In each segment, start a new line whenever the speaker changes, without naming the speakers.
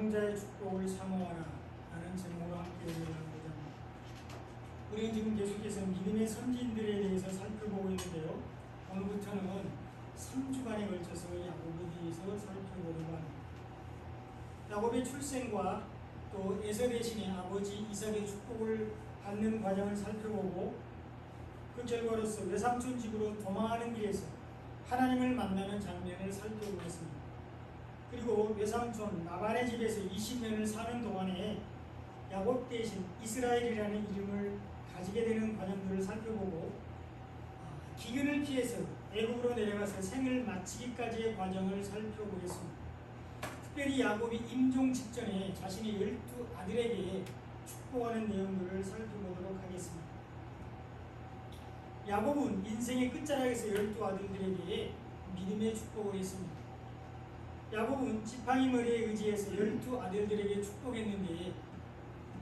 장자의 축복을 사모하라 라는 제목으로 함께 나누고자 합니다. 우리는 지금 계속해서 믿음의 선진들에 대해서 살펴보고 있는데요. 오늘부터는 3주간에 걸쳐서 야곱에 대해서 살펴보려고 합니다. 야곱의 출생과 또 에서 대신에 아버지 이삭의 축복을 받는 과정을 살펴보고 그 결과로서 외삼촌 집으로 도망하는 길에서 하나님을 만나는 장면을 살펴보겠습니다. 그리고 외삼촌 라반의 집에서 20년을 사는 동안에 야곱 대신 이스라엘이라는 이름을 가지게 되는 과정들을 살펴보고 기근을 피해서 애굽으로 내려가서 생을 마치기까지의 과정을 살펴보겠습니다. 특별히 야곱이 임종 직전에 자신의 12아들에게 축복하는 내용들을 살펴보도록 하겠습니다. 야곱은 인생의 끝자락에서 12아들들에게 믿음의 축복을 했습니다. 야곱은 지팡이 머리에 의지해서 12아들들에게 축복했는데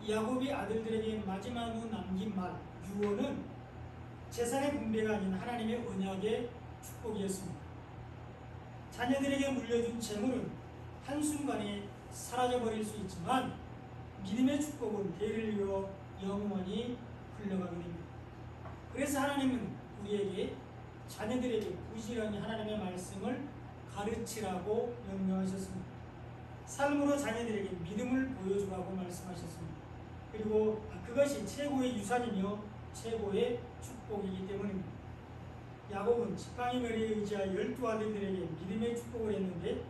야곱이 아들들에게 마지막으로 남긴 말, 유언은 재산의 분배가 아닌 하나님의 언약의 축복이었습니다. 자녀들에게 물려준 재물은 한순간에 사라져버릴 수 있지만 믿음의 축복은 대를 이어 영원히 흘러가게 됩니다. 그래서 하나님은 우리에게 자녀들에게 부지런히 하나님의 말씀을 가르치라고 명령하셨습니다. 삶으로 자녀들에게 믿음을 보여주라고 말씀하셨습니다. 그리고 그것이 최고의 유산이며 최고의 축복이기 때문입니다. 야곱은 지팡이 머리에 의지하여 12아들들에게 믿음의 축복을 했는데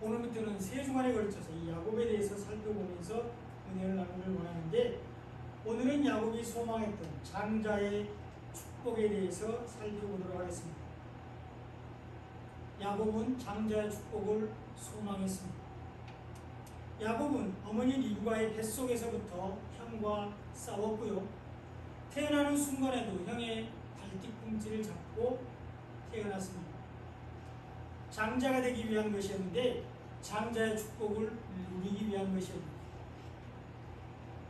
오늘부터는 3주간에 걸쳐서 이 야곱에 대해서 살펴보면서 은혜를 나누길 원하는데 오늘은 야곱이 소망했던 장자의 축복에 대해서 살펴보도록 하겠습니다. 야곱은 장자의 축복을 소망했습니다. 야곱은 어머니 리브가의 뱃속에서부터 형과 싸웠고요. 태어나는 순간에도 형의 발뒤꿈치를 잡고 태어났습니다. 장자가 되기 위한 것이었는데 장자의 축복을 누리기 위한 것이었습니다.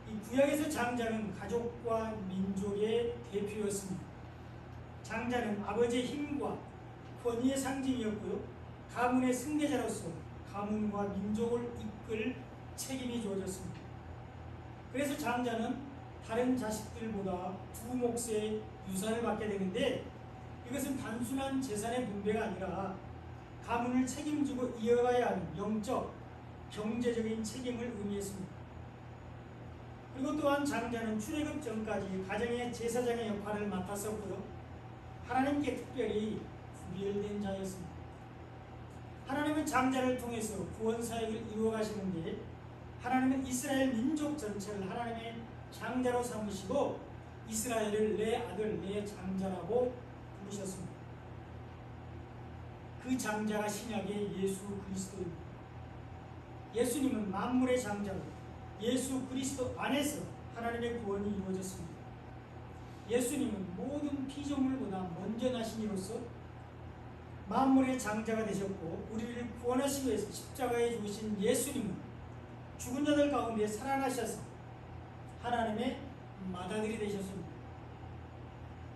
이 구약에서 장자는 가족과 민족의 대표였습니다. 장자는 아버지의 힘과 권위의 상징이었고요. 가문의 승대자로서 가문과 민족을 이끌 책임이 주어졌습니다. 그래서 장자는 다른 자식들보다 2몫의 유산을 받게 되는데 이것은 단순한 재산의 분배가 아니라 가문을 책임지고 이어가야 하는 영적, 경제적인 책임을 의미했습니다. 그리고 또한 장자는 출애굽 전까지 가정의 제사장의 역할을 맡았었고요. 하나님께 특별히 구별된 자였습니다. 하나님은 장자를 통해서 구원 사역을 이루어 가시는데 하나님은 이스라엘 민족 전체를 하나님의 장자로 삼으시고 이스라엘을 내 아들, 내 장자라고 부르셨습니다. 그 장자가 신약의 예수 그리스도입니다. 예수님은 만물의 장자로 예수 그리스도 안에서 하나님의 구원이 이루어졌습니다. 예수님은 모든 피조물보다 먼저 나신 이로서 만물의 장자가 되셨고 우리를 구원하시기 위해서 십자가에 죽으신 예수님은 죽은 자들 가운데 살아나셔서 하나님의 맏아들이 되셨습니다.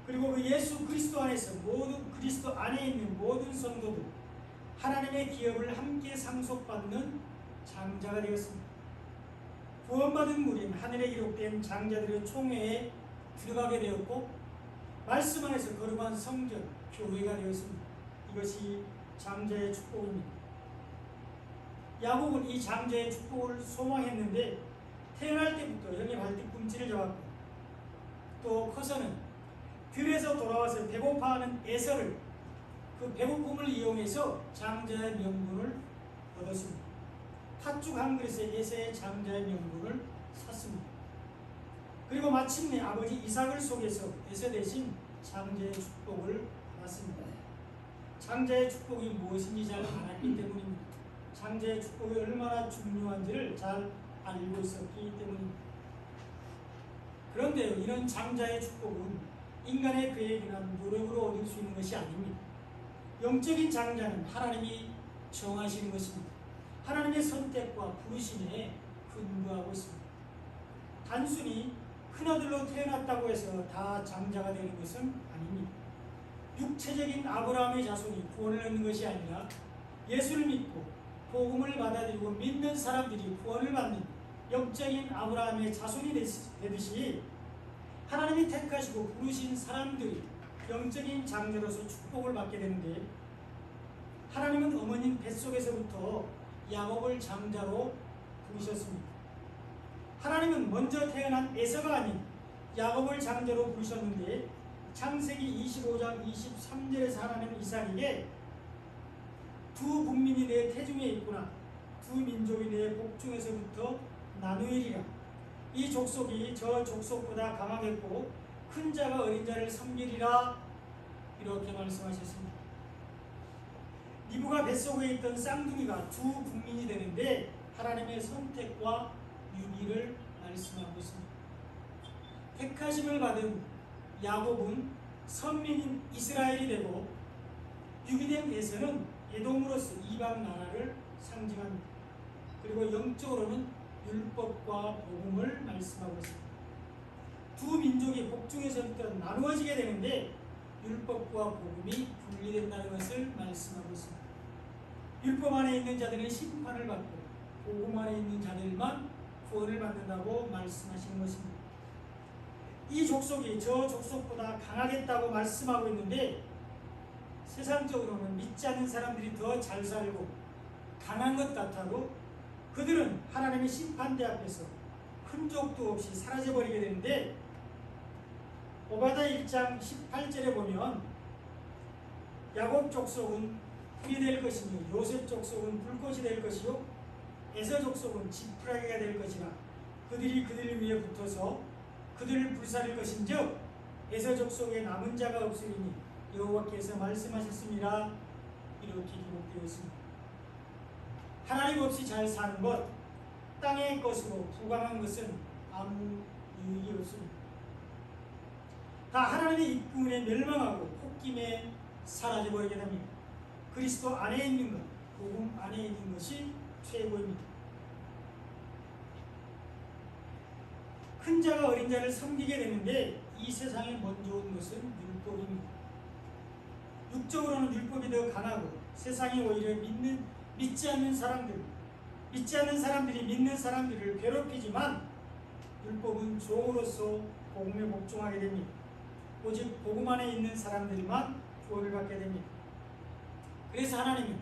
그리고 그 예수 그리스도 안에서 모든 그리스도 안에 있는 모든 성도들 하나님의 기업을 함께 상속받는 장자가 되었습니다. 구원받은 무리는 하늘에 기록된 장자들의 총회에 들어가게 되었고 말씀 안에서 거룩한 성전, 교회가 되었습니다. 이것이 장자의 축복입니다. 야곱은 이 장자의 축복을 소망했는데 태어날 때부터 형의 발뒤꿈치를 잡았고 또 커서는 들에서 돌아와서 배고파하는 에서를 그 배고픔을 이용해서 장자의 명분을 얻었습니다. 팥죽 한 그릇에 에서의 장자의 명분을 샀습니다. 그리고 마침내 아버지 이삭을 속여서 에서 대신 장자의 축복을 받았습니다. 장자의 축복이 무엇인지 잘 알았기 때문입니다. 장자의 축복이 얼마나 중요한지를 잘 알고 있었기 때문입니다. 그런데요, 이런 장자의 축복은 인간의 계획이나 노력으로 얻을 수 있는 것이 아닙니다. 영적인 장자는 하나님이 정하시는 것입니다. 하나님의 선택과 부르심에 근거하고 있습니다. 단순히 큰아들로 태어났다고 해서 다 장자가 되는 것은 아닙니다. 육체적인 아브라함의 자손이 구원을 얻는 것이 아니라 예수를 믿고 복음을 받아들이고 믿는 사람들이 구원을 받는 영적인 아브라함의 자손이 되듯이 하나님이 택하시고 부르신 사람들이 영적인 장자로서 축복을 받게 되는데, 하나님은 어머님 뱃속에서부터 야곱을 장자로 부르셨습니다. 하나님은 먼저 태어난 에서가 아닌 야곱을 장자로 부르셨는데, 창세기 25장 23절에서 하나님은 이삭에게 두 국민이 내 태중에 있구나, 두 민족이 내 복중에서부터 나누리라. 이 족속이 저 족속보다 강하겠고 큰 자가 어린 자를 섬기리라, 이렇게 말씀하셨습니다. 리브가 뱃속에 있던 쌍둥이가 두 국민이 되는데 하나님의 선택과 유기를 말씀하고 있습니다. 택하심을 받은 야곱은 선민인 이스라엘이 되고, 유기된 에서는 에돔으로서 이방 나라를 상징합니다. 그리고 영적으로는 율법과 복음을 말씀하고 있습니다. 두 민족이 복중에서부터 나누어지게 되는데 율법과 복음이 분리된다는 것을 말씀하고 있습니다. 율법 안에 있는 자들은 심판을 받고 복음 안에 있는 자들만 구원을 받는다고 말씀하시는 것입니다. 이 족속이 저 족속보다 강하겠다고 말씀하고 있는데, 세상적으로는 믿지 않는 사람들이 더 잘 살고 강한 것 같아도 그들은 하나님의 심판대 앞에서 흔적도 없이 사라져버리게 되는데, 오바댜 1장 18절에 보면 야곱 족속은 불이 될 것이며 요셉 족속은 불꽃이 될 것이요 에서 족속은 지푸라기가 될 것이라, 그들이 그들 위에 붙어서 그들을 불살릴 것인즉 에서 족속에 남은 자가 없으리니 여호와께서 말씀하셨습니다, 이렇게 기록되어 있습니다. 하나님 없이 잘 사는 것, 땅의 것으로 부강한 것은 아무 유익이 없습니다. 다 하나님의 입궁에 멸망하고 콧김에 사라져버리게 됩니다. 그리스도 안에 있는 것, 복음 안에 있는 것이 최고입니다. 큰 자가 어린 자를 섬기게 되는데, 이 세상에 먼저 온 것은 율법입니다. 육적으로는 율법이 더 강하고 세상이 오히려 믿지 않는 사람들이 믿는 사람들을 괴롭히지만, 율법은 종으로서 복음에 복종하게 됩니다. 오직 복음 안에 있는 사람들만 구원을 받게 됩니다. 그래서 하나님은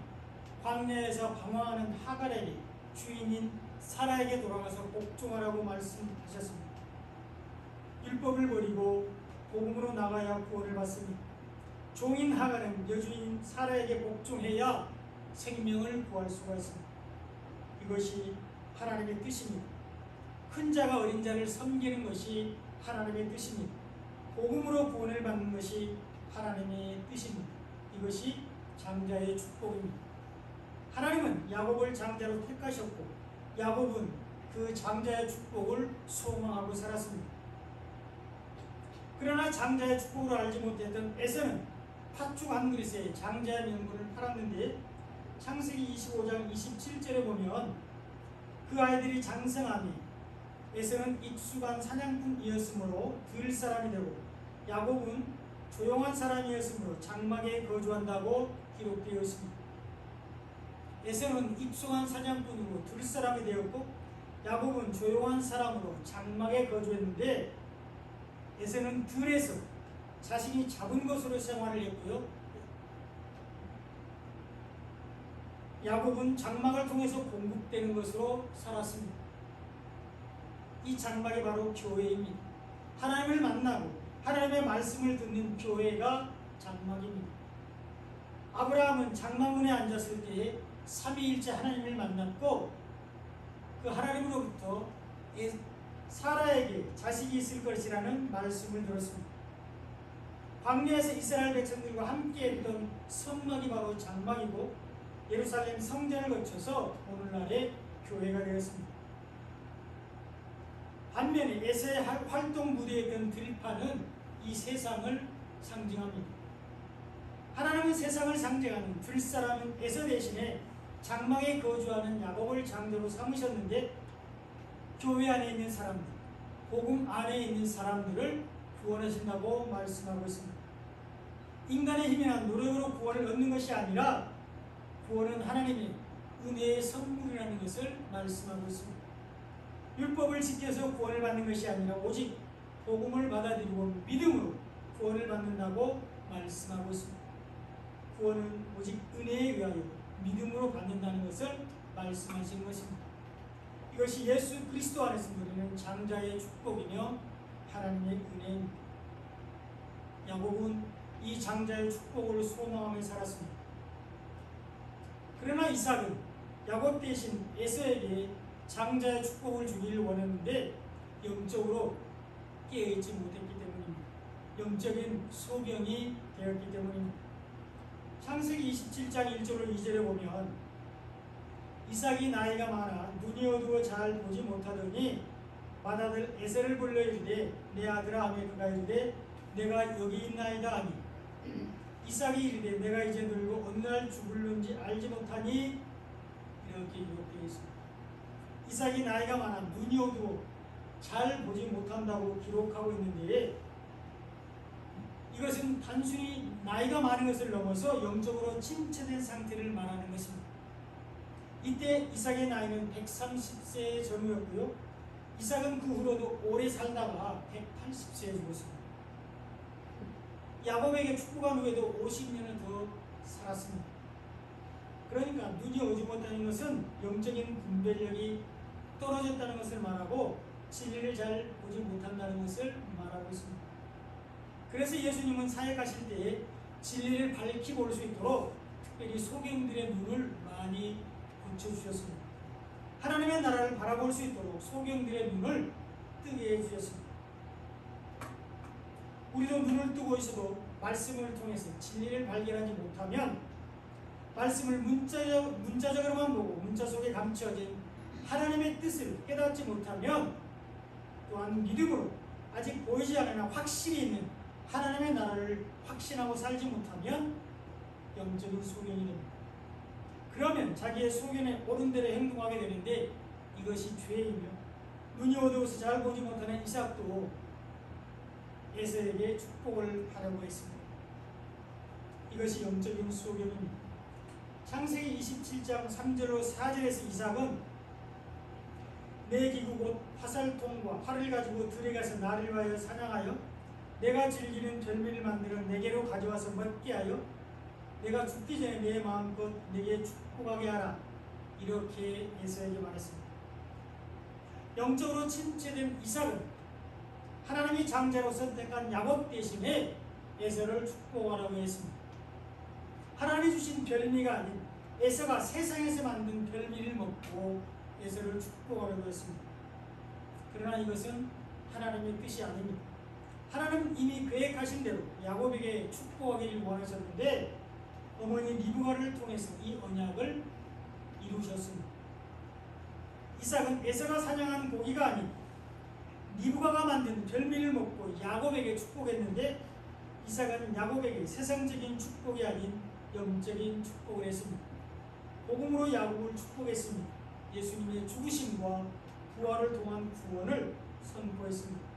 광야에서 방황하는 하갈에게 주인인 사라에게 돌아가서 복종하라고 말씀하셨습니다. 율법을 버리고 복음으로 나가야 구원을 받습니다. 종인 하갈은 여주인 사라에게 복종해야 생명을 구할 수가 있습니다. 이것이 하나님의 뜻입니다. 큰 자가 어린 자를 섬기는 것이 하나님의 뜻입니다. 복음으로 구원을 받는 것이 하나님의 뜻입니다. 이것이 장자의 축복입니다. 하나님은 야곱을 장자로 택하셨고 야곱은 그 장자의 축복을 소망하고 살았습니다. 그러나 장자의 축복을 알지 못했던 에서는 팥죽 한 그릇에 장자의 명분을 팔았는데, 창세기 25장 27절에 보면 그 아이들이 장성하니 에서는 익숙한 사냥꾼이었으므로 들 사람이 되고 야곱은 조용한 사람이었으므로 장막에 거주한다고 기록되어 있습니다. 에서는 익숙한 사냥꾼으로 들 사람이 되었고 야곱은 조용한 사람으로 장막에 거주했는데, 에서는 들에서 자신이 잡은 것으로 생활을 했고요, 야곱은 장막을 통해서 공급되는 것으로 살았습니다. 이 장막이 바로 교회입니다. 하나님을 만나고 하나님의 말씀을 듣는 교회가 장막입니다. 아브라함은 장막문에 앉았을 때에 삼위일체 하나님을 만났고, 그 하나님으로부터 사라에게 자식이 있을 것이라는 말씀을 들었습니다. 광야에서 이스라엘 백성들과 함께 했던 성막이 바로 장막이고, 예루살렘 성전을 거쳐서 오늘날의 교회가 되었습니다. 반면에 에서의 활동 무대였던 들판은 이 세상을 상징합니다. 하나님은 세상을 상징하는 들사람은 에서 대신에 장막에 거주하는 야곱을 장자로 삼으셨는데, 교회 안에 있는 사람들, 복음 안에 있는 사람들을 구원하신다고 말씀하고 있습니다. 인간의 힘이나 노력으로 구원을 얻는 것이 아니라 구원은 하나님이 은혜의 선물이라는 것을 말씀하고 있습니다. 율법을 지켜서 구원을 받는 것이 아니라 오직 복음을 받아들이고 믿음으로 구원을 받는다고 말씀하고 있습니다. 구원은 오직 은혜에 의하여 믿음으로 받는다는 것을 말씀하신 것입니다. 이것이 예수 그리스도 안에서 누리는 장자의 축복이며 하나님의 은혜입니다. 야곱은 이 장자의 축복을 소망하며 살았습니다. 그러나 이삭은 야곱 대신 에서에게 장자의 축복을 주기를 원했는데 영적으로 깨어있지 못했기 때문입니다. 영적인 소경이 되었기 때문입니다. 창세기 27장 1절로 2절에 보면 이삭이 나이가 많아 눈이 어두워 잘 보지 못하더니 맏아들 에서를 불러 이르되 내 아들아 하며 그가 이르되 내가 여기 있나이다 하니 이삭이 이르되 내가 이제 늙고 어느 날 죽을는지 알지 못하니 이렇게 기록되어 있습니다. 이삭이 나이가 많아 눈이 어두워 잘 보지 못한다고 기록하고 있는데 이것은 단순히 나이가 많은 것을 넘어서 영적으로 침체된 상태를 말하는 것입니다. 이때 이삭의 나이는 130세의 전후였고요. 이삭은 그 후로도 오래 살다가 180세에 죽었습니다. 야곱에게 축복한 후에도 50년을 더 살았습니다. 그러니까 눈이 오지 못하는 것은 영적인 분별력이 떨어졌다는 것을 말하고 진리를 잘 보지 못한다는 것을 말하고 있습니다. 그래서 예수님은 사역하실 때에 진리를 밝히 볼 수 있도록 특별히 소경들의 눈을 많이 고쳐주셨습니다. 하나님의 나라를 바라볼 수 있도록 소경들의 눈을 뜨게 해주셨습니다. 우리도 눈을 뜨고 있어도 말씀을 통해서 진리를 발견하지 못하면 말씀을 문자적으로만 보고 문자 속에 감춰진 하나님의 뜻을 깨닫지 못하면 또한 믿음으로 아직 보이지 않으나 확실히 있는 하나님의 나라를 확신하고 살지 못하면 영적인 소경이 됩니다. 그러면 자기의 소견에 옳은 대로 행동하게 되는데 이것이 죄이며 눈이 어두워서 잘 보지 못하는 이삭도 에서에게 축복을 하려고 했습니다. 이것이 영적인 소견입니다. 창세기 27장 3절로 4절에서 이삭은 내 기구 곧 화살통과 활을 가지고 들에 가서 나를 위하여 사냥하여 내가 즐기는 별미를 만들어 내게로 가져와서 먹게 하여 내가 죽기 전에 내 마음껏 내게 축복하게 하라 이렇게 에서에게 말했습니다. 영적으로 침체된 이삭은 하나님이 장자로 선택한 야곱 대신에 에서를 축복하라고 했습니다. 하나님이 주신 별미가 아닌 에서가 세상에서 만든 별미를 먹고 에서를 축복하라고 했습니다. 그러나 이것은 하나님의 뜻이 아닙니다. 하나님은 이미 계획하신 대로 야곱에게 축복하기를 원하셨는데 어머니 리브가를 통해서 이 언약을 이루셨습니다. 이삭은 에서가 사냥한 고기가 아닌 리브가가 만든 별미를 먹고 야곱에게 축복했는데 이삭은 야곱에게 세상적인 축복이 아닌 영적인 축복을 했습니다. 복음으로 야곱을 축복했습니다. 예수님의 죽으심과 부활을 통한 구원을 선포했습니다.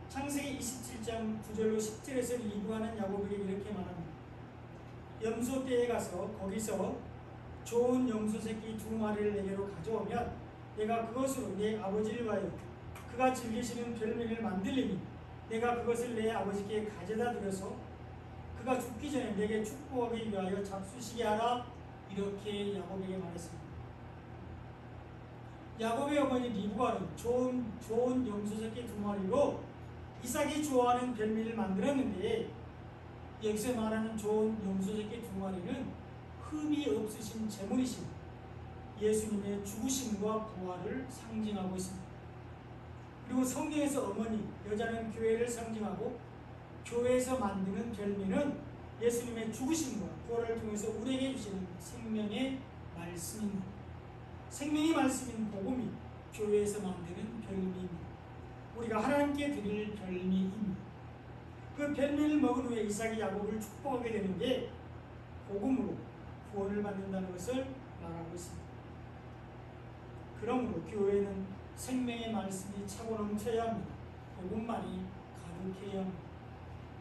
창세기 27장 9절로 10절에서 리브가는 야곱에게 이렇게 말합니다. 염소떼에 가서 거기서 좋은 염소 새끼 2마리를 내게로 가져오면 내가 그것으로 내 아버지를 위하여 그가 즐기시는 별미를 만들리니 내가 그것을 내 아버지께 가져다 드려서 그가 죽기 전에 내게 축복하기 위하여 잡수시게 하라 이렇게 야곱에게 말했습니다. 야곱의 어머니 리브가는 좋은 염소 새끼 2마리로 이삭이 좋아하는 별미를 만들었는데 여기서 말하는 좋은 염소 새끼 2마리는 흠이 없으신 제물이신 예수님의 죽으심과 부활을 상징하고 있습니다. 그리고 성경에서 어머니, 여자는 교회를 상징하고 교회에서 만드는 별미는 예수님의 죽으심과 부활을 통해서 우리에게 주시는 생명의 말씀입니다. 생명의 말씀인 복음이 교회에서 만드는 별미입니다. 우리가 하나님께 드릴 별미입니다. 그 별미를 먹은 후에 이삭이 야곱을 축복하게 되는 게 복음으로 구원을 받는다는 것을 말하고 있습니다. 그러므로 교회는 생명의 말씀이 차고 넘쳐야 합니다. 복음만이 가득해야 합니다.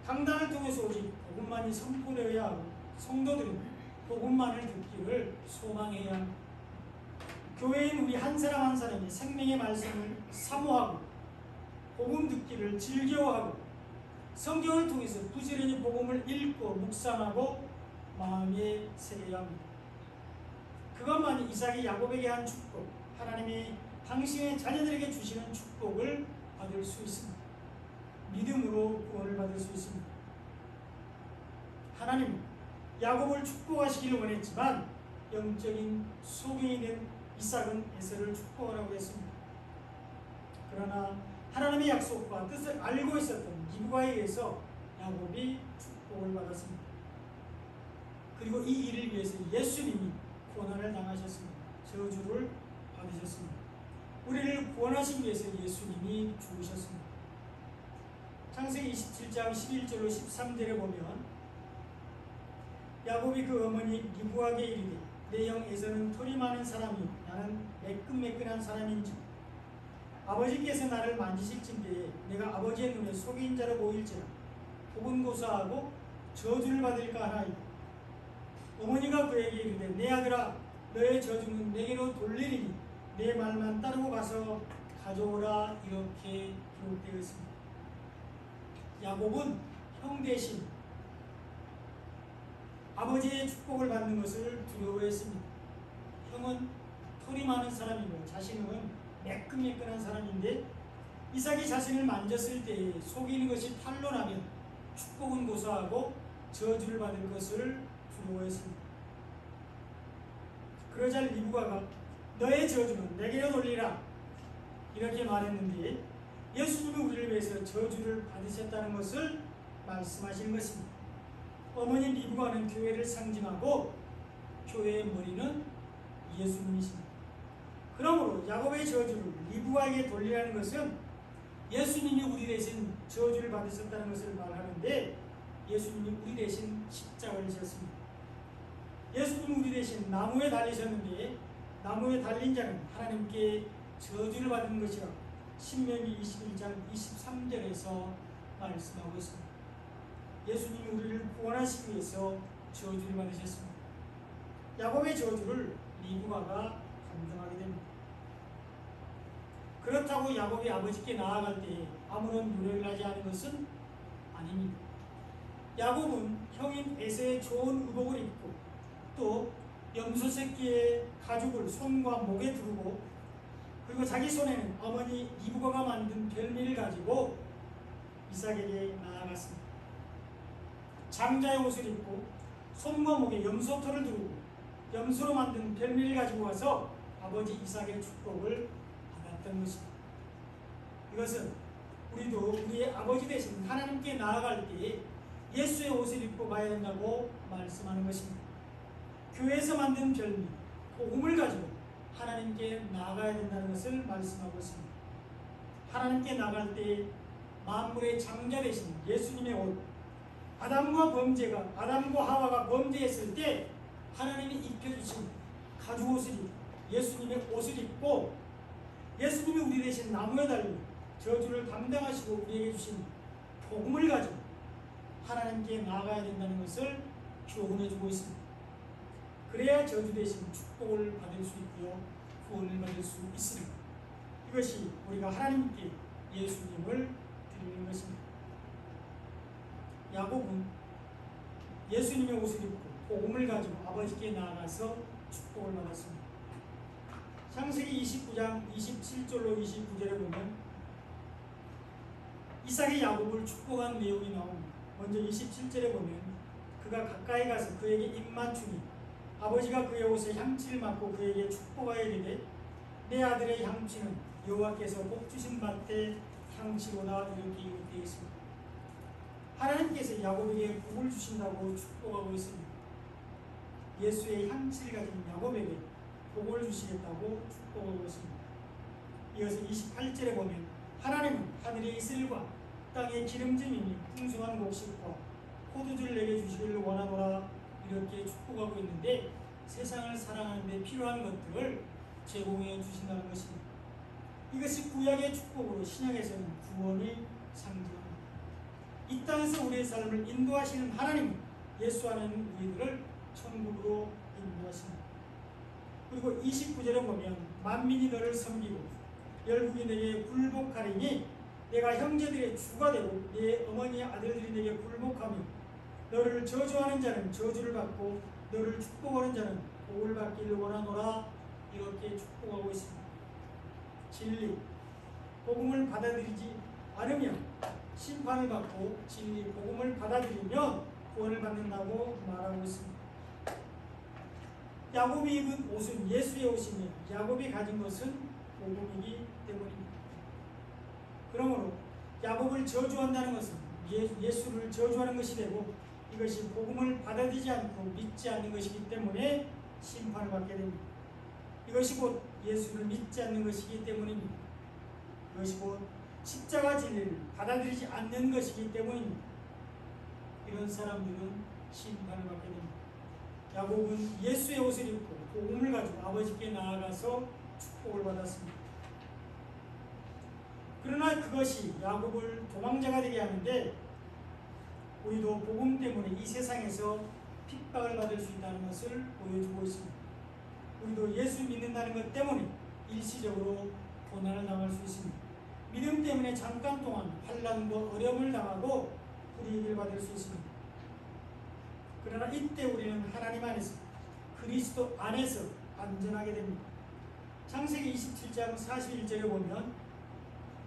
강단을 통해서 오직 복음만이 선포되어야 하고 성도들은 복음만을 듣기를 소망해야 합니다. 교회인 우리 한 사람 한 사람이 생명의 말씀을 사모하고 복음 듣기를 즐겨하고 성경을 통해서 부지런히 복음을 읽고 묵상하고 마음에 새겨야 합니다. 그것만이 이삭이 야곱에게 한 축복, 하나님이 당신의 자녀들에게 주시는 축복을 받을 수 있습니다. 믿음으로 구원을 받을 수 있습니다. 하나님은 야곱을 축복하시기를 원했지만 영적인 소경이 된 이삭은 에서를 축복하라고 했습니다. 그러나 하나님의 약속과 뜻을 알고 있었던 리브가에 의해서 야곱이 축복을 받았습니다. 그리고 이 일을 위해서 예수님이 고난을 당하셨습니다. 저주를 받으셨습니다. 우리를 구원하시기 위해서 예수님이 죽으셨습니다. 창세기 27장 11절로 13절에 보면 야곱이 그 어머니 리브가에게 이르되 내 형 에서는 털이 많은 사람이요 나는 매끈매끈한 사람인지 아버지께서 나를 만지실진대에 내가 아버지의 눈에 속인 자로 보일지라 복은 고사하고 저주를 받을까 하나이다. 어머니가 그에게 이르되 내 아들아 너의 저주는 내게로 돌리리니 내 말만 따르고 가서 가져오라 이렇게 기록되어 있습니다. 야곱은 형 대신 아버지의 축복을 받는 것을 두려워했습니다. 형은 털이 많은 사람이고 자신은 매끈매끈한 사람인데 이삭이 자신을 만졌을 때에 속이는 것이 탄로나면 축복은 고사하고 저주를 받을 것을 두려워했습니다. 그러자 리브가가 너의 저주는 내게로 돌리라 이렇게 말했는데 예수님이 우리를 위해서 저주를 받으셨다는 것을 말씀하시는 것입니다. 어머니 리브가는 교회를 상징하고 교회의 머리는 예수님이십니다. 그러므로 야곱의 저주를 리브가에게 돌리라는 것은 예수님이 우리 대신 저주를 받으셨다는 것을 말하는데 예수님이 우리 대신 십자가를 지었습니다. 예수님이 우리 대신 나무에 달리셨는데 나무에 달린 자는 하나님께 저주를 받은 것이라 신명기 21장 23절에서 말씀하고 있습니다. 예수님이 우리를 구원하시기 위해서 저주를 받으셨습니다. 야곱의 저주를 리브가가 감당하게 됩니다. 그렇다고 야곱이 아버지께 나아갈 때 아무런 노력을 하지 않은 것은 아닙니다. 야곱은 형인 에서의 좋은 의복을 입고 또 염소 새끼의 가죽을 손과 목에 두르고 그리고 자기 손에는 어머니 리브가가 만든 별미를 가지고 이삭에게 나아갔습니다. 장자의 옷을 입고 손과 목에 염소털을 두르고 염소로 만든 별미를 가지고 와서 아버지 이삭의 축복을 받았던 것입니다. 이것은 우리도 우리의 아버지 대신 하나님께 나아갈 때 예수의 옷을 입고 가야 된다고 말씀하는 것입니다. 교회에서 만든 별미, 복음을 가지고 하나님께 나아가야 된다는 것을 말씀하고 있습니다. 하나님께 나갈 때 만물의 장자 되신 예수님의 옷, 아담과 하와가 범죄했을 때 하나님이 입혀주신 가죽옷을 입고 예수님의 옷을 입고 예수님이 우리 대신 나무에 달려 저주를 담당하시고 우리에게 주신 복음을 가지고 하나님께 나아가야 된다는 것을 교훈해주고 있습니다. 그래야 저주 대신 축복을 받을 수 있고요 구원을 받을 수 있습니다. 이것이 우리가 하나님께 예수님을 드리는 것입니다. 야곱은 예수님의 옷을 입고 복음을 가지고 아버지께 나아가서 축복을 받았습니다. 창세기 29장 27절로 29절에 보면 이삭이 야곱을 축복한 내용이 나옵니다. 먼저 27절에 보면 그가 가까이 가서 그에게 입맞추니 아버지가 그의 옷에 향취를 맡고 그에게 축복하여 이르되 내 아들의 향취는 여호와께서 복 주신 밭에 향취로다 이렇게 기록되어 있습니다. 하나님께서 야곱에게 복을 주신다고 축복하고 있습니다. 예수의 향취를 가진 야곱에게 복을 주시겠다고 축복하고 있습니다. 이어서 28절에 보면 하나님은 하늘의 이슬과 땅의 기름짐이니 풍성한 곡식과 포도주를 내게 주시기를 원하노라 이렇게 축복하고 있는데 세상을 사랑하는 데 필요한 것들을 제공해 주신다는 것입니다. 이것이 구약의 축복으로 신약에서는 구원을 상징합니다. 이 땅에서 우리의 삶을 인도하시는 하나님은 예수 안에 있는 우리들을 천국으로 인도하십니다. 그리고 29절에 보면 만민이 너를 섬기고 열국이 내게 굴복하리니 내가 형제들의 주가 되고 내 어머니의 아들들이 내게 굴복하며 너를 저주하는 자는 저주를 받고 너를 축복하는 자는 복을 받기를 원하노라. 이렇게 축복하고 있습니다. 진리, 복음을 받아들이지 않으면 심판을 받고 진리, 복음을 받아들이면 구원을 받는다고 말하고 있습니다. 야곱이 입은 옷은 예수의 옷이며 야곱이 가진 것은 복음이기 때문입니다. 그러므로 야곱을 저주한다는 것은 예수를 저주하는 것이 되고 이것이 복음을 받아들이지 않고 믿지 않는 것이기 때문에 심판을 받게 됩니다. 이것이 곧 예수를 믿지 않는 것이기 때문입니다. 이것이 곧 십자가 진리를 받아들이지 않는 것이기 때문입니다. 이런 사람들은 심판을 받게 됩니다. 야곱은 예수의 옷을 입고 복음을 가지고 아버지께 나아가서 축복을 받았습니다. 그러나 그것이 야곱을 도망자가 되게 하는데 우리도 복음 때문에 이 세상에서 핍박을 받을 수 있다는 것을 보여주고 있습니다. 우리도 예수 믿는다는 것 때문에 일시적으로 고난을 당할 수 있습니다. 믿음 때문에 잠깐 동안 환난과 어려움을 당하고 불이익을 받을 수 있습니다. 그러나 이때 우리는 하나님 안에서 그리스도 안에서 안전하게 됩니다. 창세기 27장 41절에 보면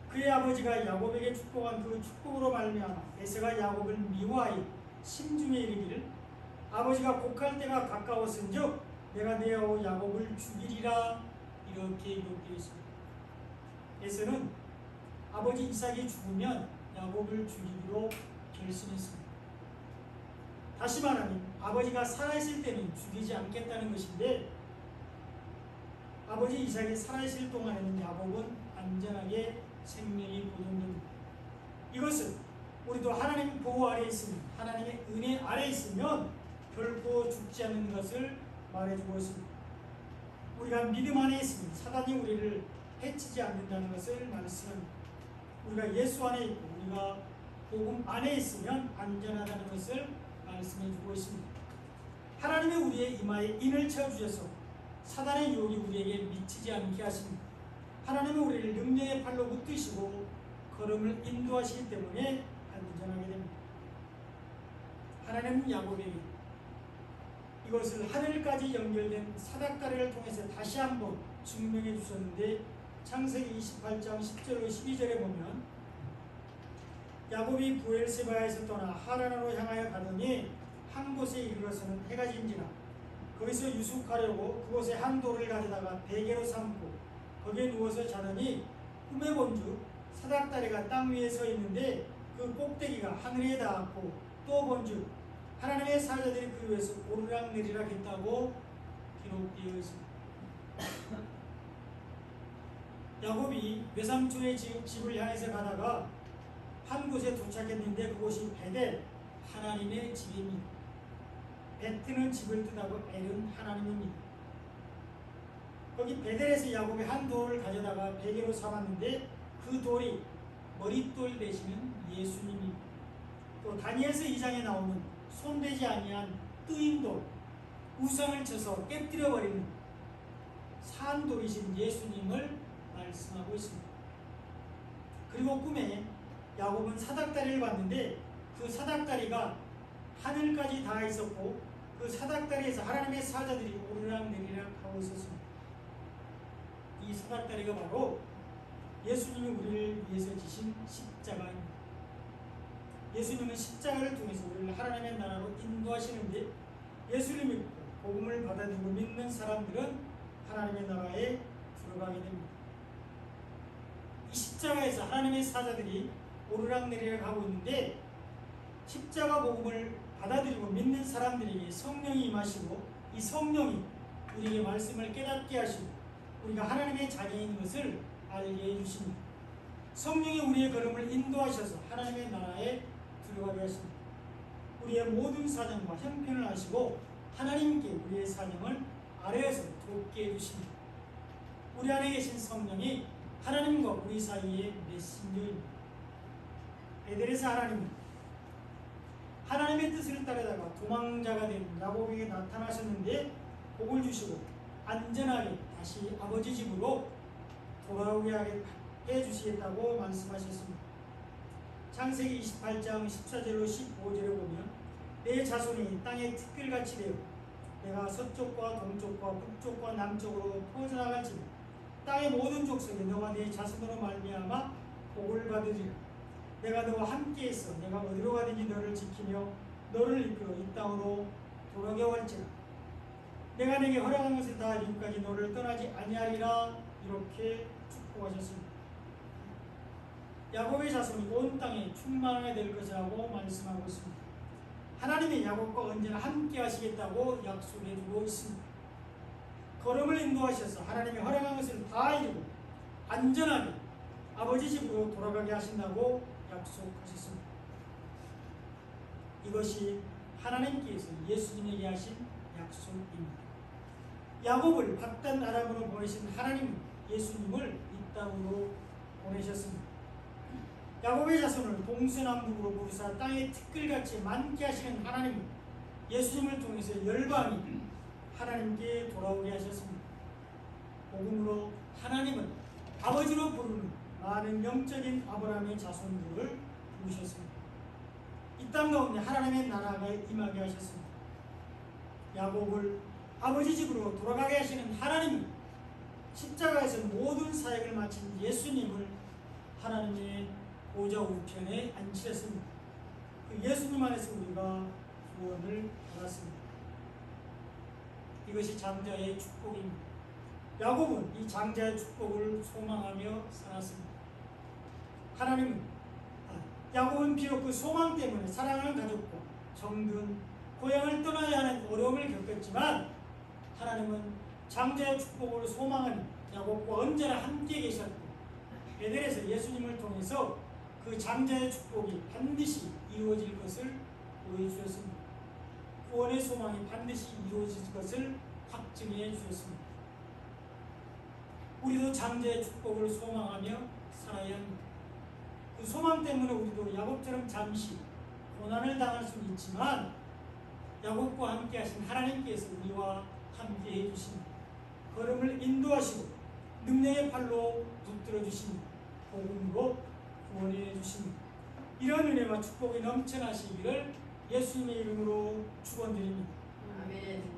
그의 아버지가 야곱에게 축복한 그 축복으로 말미암아 에서가 야곱을 미워하여 심중에 이르기를 아버지가 곡할 때가 가까웠은즉 내가 내 아우 야곱을 죽이리라. 이렇게 기록되어 있습니다. 에서는 아버지 이삭이 죽으면 야곱을 죽이기로 결심했습니다. 다시 말하면 아버지가 살아있을 때는 죽이지 않겠다는 것인데 아버지 이삭이 살아있을 동안에는 야곱은 안전하게 생명이 보존됩니다. 이것은 우리도 하나님 보호 아래 있으면 하나님의 은혜 아래 있으면 결코 죽지 않는 것을 말해주고 있습니다. 우리가 믿음 안에 있으면 사단이 우리를 해치지 않는다는 것을 말씀합니다. 우리가 예수 안에 있고 우리가 복음 안에 있으면 안전하다는 것을 말씀해주고 있습니다. 하나님의 우리의 이마에 인을 채워주셔서 사단의 유혹이 우리에게 미치지 않게 하십니다. 하나님은 우리를 능력의 팔로 붙드시고 걸음을 인도하시기 때문에 안전하게 됩니다. 하나님은 야곱에게 이것을 하늘까지 연결된 사닥다리를 통해서 다시 한번 증명해 주셨는데 창세기 28장 10절로 12절에 보면 야곱이 부엘세바에서 떠나 하란으로 향하여 가더니 한 곳에 이르러서는 해가 진지라 거기서 유숙하려고 그곳에 한 돌을 가져다가 베개로 삼고 거기에 누워서 자더니 꿈에 본즉 사닥다리가 땅 위에 서 있는데 그 꼭대기가 하늘에 닿았고 또 본즉 하나님의 사자들이 그 위에서 오르락 내리락 했다고 기록되어 있습니다. 야곱이 외삼촌의 집을 향해서 가다가 한 곳에 도착했는데 그곳이 베델, 하나님의 집입니다. 베트는 집을 뜻하고 엘은 하나님입니다. 거기 베델에서 야곱이 한 돌을 가져다가 베개로 삼았는데 그 돌이 머릿돌 대신은 예수님입니다. 또 다니엘서 2장에 나오는 손대지 아니한 뜨인 돌, 우상을 쳐서 깨뜨려 버리는 산돌이신 예수님을 말씀하고 있습니다. 그리고 꿈에 야곱은 사닥다리를 봤는데 그 사닥다리가 하늘까지 닿아 있었고 그 사닥다리에서 하나님의 사자들이 오르락 내리락 하고 있었습니다. 이 사닥다리가 바로 예수님이 우리를 위해서 지신 십자가입니다. 예수님은 십자가를 통해서 우리를 하나님의 나라로 인도하시는데 예수를 믿고 복음을 받아들이고 믿는 사람들은 하나님의 나라에 들어가게 됩니다. 이 십자가에서 하나님의 사자들이 오르락내리락 하고 있는데 십자가 복음을 받아들이고 믿는 사람들에게 성령이 임하시고 이 성령이 우리에게 말씀을 깨닫게 하시고 우리가 하나님의 자녀인 것을 알게 해주십니다. 성령이 우리의 걸음을 인도하셔서 하나님의 나라에 들어가게 하십니다. 우리의 모든 사정과 형편을 아시고 하나님께 우리의 사정을 아뢰어서 돕게 해주십니다. 우리 안에 계신 성령이 하나님과 우리 사이의 메신저입니다. 베델에서 하나님은 하나님의 뜻을 따르다가 도망자가 된 야곱에게 나타나셨는데 복을 주시고 안전하게 다시 아버지 집으로 돌아오게 해 주시겠다고 말씀하셨습니다. 창세기 28장 14절로 15절에 보면 내 자손이 땅의 티끌같이 되어 내가 서쪽과 동쪽과 북쪽과 남쪽으로 퍼져나갈지니 땅의 모든 족속에 너가 내 자손으로 말미암아 복을 받으리라. 내가 너와 함께해서 내가 어디로 가든지 너를 지키며 너를 이끌어 이 땅으로 돌아오게 할지라. 내가 내게 허락한 것을 다 이루기까지 너를 떠나지 아니하리라. 이렇게 축복하셨습니다. 야곱의 자손이 온 땅에 충만하게 될 것이라고 말씀하고 있습니다. 하나님이 야곱과 언제나 함께 하시겠다고 약속해 주고 있습니다. 걸음을 인도하셔서 하나님이 허락한 것을 다 이루고 안전하게 아버지 집으로 돌아가게 하신다고 약속하셨습니다. 이것이 하나님께서 예수님에게 하신 약속입니다. 야곱을 받단 아람으로 보내신 하나님은 예수님을 이 땅으로 보내셨습니다. 야곱의 자손을 동서남북으로 부르사 땅의 티끌같이 많게 하시는 하나님은 예수님을 통해서 열방이 하나님께 돌아오게 하셨습니다. 복음으로 하나님은 아버지로 부르는 많은 영적인 아브라함의 자손들을 부르셨습니다. 이 땅 가운데 하나님의 나라가 임하게 하셨습니다. 야곱을 아버지 집으로 돌아가게 하시는 하나님은 십자가에서 모든 사역을 마친 예수님을 하나님의 보좌 우편에 앉히셨습니다. 그 예수님 안에서 우리가 구원을 받았습니다. 이것이 장자의 축복입니다. 야곱은 이 장자의 축복을 소망하며 살았습니다. 야곱은 비록 그 소망 때문에 사랑하는 가족과 정든 고향을 떠나야 하는 어려움을 겪었지만 하나님은 장자의 축복을 소망하는 야곱과 언제나 함께 계셨고 베델에서 예수님을 통해서 그 장자의 축복이 반드시 이루어질 것을 보여주셨습니다. 구원의 소망이 반드시 이루어질 것을 확증해 주셨습니다. 우리도 장자의 축복을 소망하며 살아야 합니다. 그 소망 때문에 우리도 야곱처럼 잠시 고난을 당할 수는 있지만 야곱과 함께 하신 하나님께서 우리와 함께 해주십니다. 걸음을 인도하시고 능력의 팔로 붙들어 주십니다. 복음으로 구원해 주십니다. 이런 은혜와 축복이 넘쳐나시기를 예수님의 이름으로 축원드립니다.
아멘.